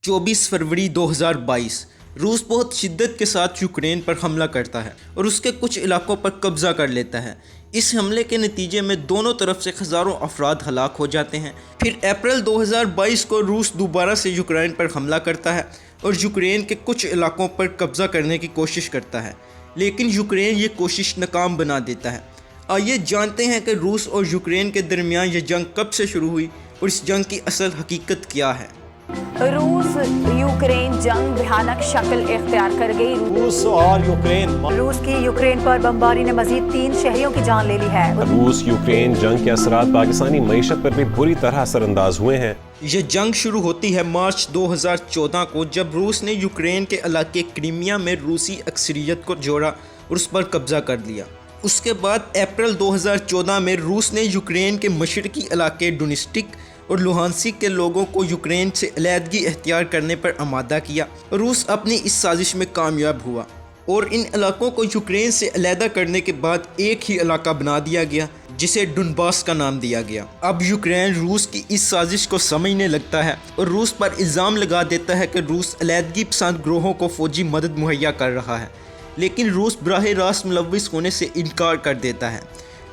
24 फरवरी 2022 रूस बहुत शिद्दत के साथ यूक्रेन पर हमला करता है और उसके कुछ इलाकों पर कब्जा कर लेता है। इस हमले के नतीजे में दोनों तरफ से हज़ारों अफराद हलाक हो जाते हैं। फिर अप्रैल 2022 को रूस दोबारा से यूक्रेन पर हमला करता है और यूक्रेन के कुछ इलाकों पर कब्जा करने की कोशिश करता है, लेकिन यूक्रेन ये कोशिश नाकाम बना देता है। आइए जानते हैं कि रूस और यूक्रेन के दरमियान ये जंग कब से शुरू हुई और इस जंग की असल हकीकत क्या है। रूस यूक्रेन जंग भयानक शक्ल इख्तियार कर गई। रूस की यूक्रेन पर बमबारी ने मजीद 3 शहरियों की जान ले ली है। रूस यूक्रेन जंग के असरात पाकिस्तानी मईशत पर भी बुरी तरह असरअंदाज हुए हैं। यह जंग शुरू होती है मार्च 2014 को, जब रूस ने यूक्रेन के इलाके क्रीमिया में रूसी अक्सरियत को जोड़ा और उस पर कब्जा कर लिया। उसके बाद अप्रैल 2014 में रूस ने यूक्रेन के मशरकी इलाके डोनेट्स्क और लुहानस्क के लोगों को यूक्रेन से अलहदगी इख्तियार करने पर आमादा किया। रूस अपनी इस साजिश में कामयाब हुआ और इन इलाकों को यूक्रेन से अलहदा करने के बाद एक ही इलाका बना दिया गया, जिसे डोनबास का नाम दिया गया। अब यूक्रेन रूस की इस साजिश को समझने लगता है और रूस पर इल्ज़ाम लगा देता है कि रूस अलहदगी पसंद ग्रोहों को फौजी मदद मुहैया कर रहा है, लेकिन रूस बराह रास्त मुलव्विस होने से इनकार कर देता है।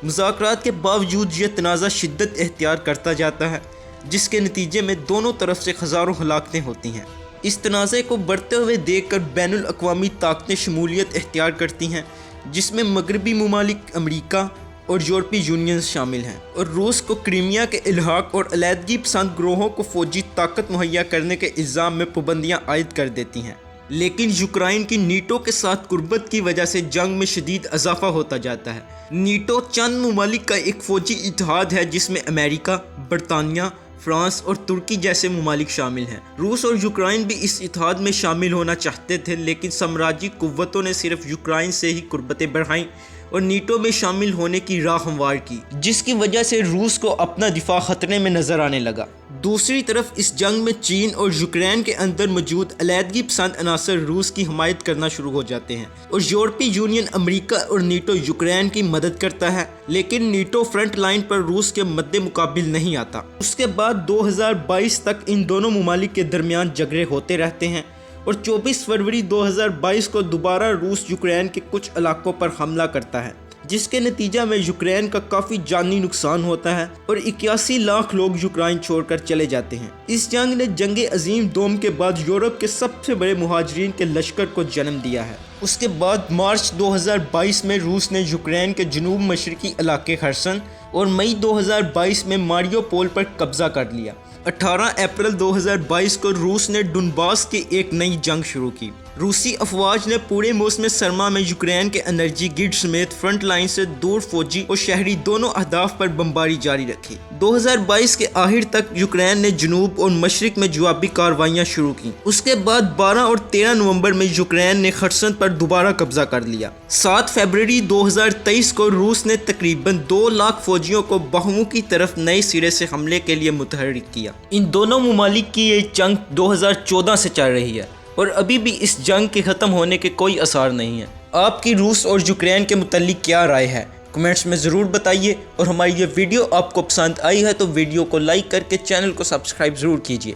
मुज़ाकरात के बावजूद यह तनाज़ा शिद्दत इख्तियार करता जाता है, जिसके नतीजे में दोनों तरफ से हज़ारों हलाकतें होती हैं। इस तनाज़े को बढ़ते हुए देखकर बैनुल अक़वामी ताकतें शमूलियत इख्तियार करती हैं, जिसमें मगरबी ममालिक, अमरीका और यूरोपीय यूनियन शामिल हैं, और रूस को क्रीमिया के इल्हाक और अलहदगी पसंद ग्रोहों को फौजी ताकत मुहैया करने के इल्ज़ाम में पाबंदियाँ आयद कर देती हैं। लेकिन यूक्रेन की नीटो के साथ कुर्बत की वजह से जंग में शदीद इजाफा होता जाता है। नीटो चंद ममालिक का एक फ़ौजी इत्तेहाद है जिसमें अमेरिका, बरतानिया, फ्रांस और तुर्की जैसे ममालिक शामिल हैं। रूस और यूक्रेन भी इस इत्तेहाद में शामिल होना चाहते थे, लेकिन साम्राज्यी कुव्वतों ने सिर्फ यूक्रेन से ही कुर्बतें बढ़ाईं और नीटो में शामिल होने की राह हमवार की, जिसकी वजह से रूस को अपना दिफा खतरे में नजर आने लगा। दूसरी तरफ इस जंग में चीन और यूक्रेन के अंदर मौजूद अलहदगी पसंद अनासर रूस की हमायत करना शुरू हो जाते हैं और यूरोपीय यूनियन, अमरीका और नीटो यूक्रेन की मदद करता है, लेकिन नीटो फ्रंट लाइन पर रूस के मद्दे मुकाबिल नहीं आता। उसके बाद 2022 तक इन दोनों ममालिक के दरमियान झगड़े होते रहते हैं और 24 फरवरी 2022 को दोबारा रूस यूक्रेन के कुछ इलाकों पर हमला करता है, जिसके नतीजा में यूक्रेन का काफ़ी जानी नुकसान होता है और 81 लाख लोग यूक्रेन छोड़कर चले जाते हैं। इस जंग ने जंग अजीम दोम के बाद यूरोप के सबसे बड़े मुहाजिरीन के लश्कर को जन्म दिया है। उसके बाद मार्च 2022 में रूस ने यूक्रेन के जनूब मशरकी इलाके खरसन और मई 2022 में मारियोपोल पर कब्जा कर लिया। 18 अप्रैल 2022 को रूस ने डोनबास की एक नई जंग शुरू की। रूसी अफवाज ने पूरे मौसम सरमा में यूक्रेन के एनर्जी ग्रिड समेत फ्रंट लाइन से दूर फौजी और शहरी दोनों अहदाफ पर बमबारी जारी रखी। 2022 के आखिर तक यूक्रेन ने जनूब और मशरिक में जवाबी कार्रवाइयाँ शुरू की। उसके बाद 12 और 13 नवंबर में यूक्रेन ने खरसन पर दोबारा कब्जा कर लिया। 7 फरवरी 2023 को रूस ने तकरीबन 2 लाख फौजियों को बाहुओं की तरफ नए सिरे से हमले के लिए मुतहर्रिक किया। इन दोनों ममालिक की ये जंग 2014 से चल रही है और अभी भी इस जंग के ख़त्म होने के कोई आसार नहीं है। आपकी रूस और यूक्रेन के मुतालिक क्या राय है, कमेंट्स में ज़रूर बताइए। और हमारी ये वीडियो आपको पसंद आई है तो वीडियो को लाइक करके चैनल को सब्सक्राइब ज़रूर कीजिए।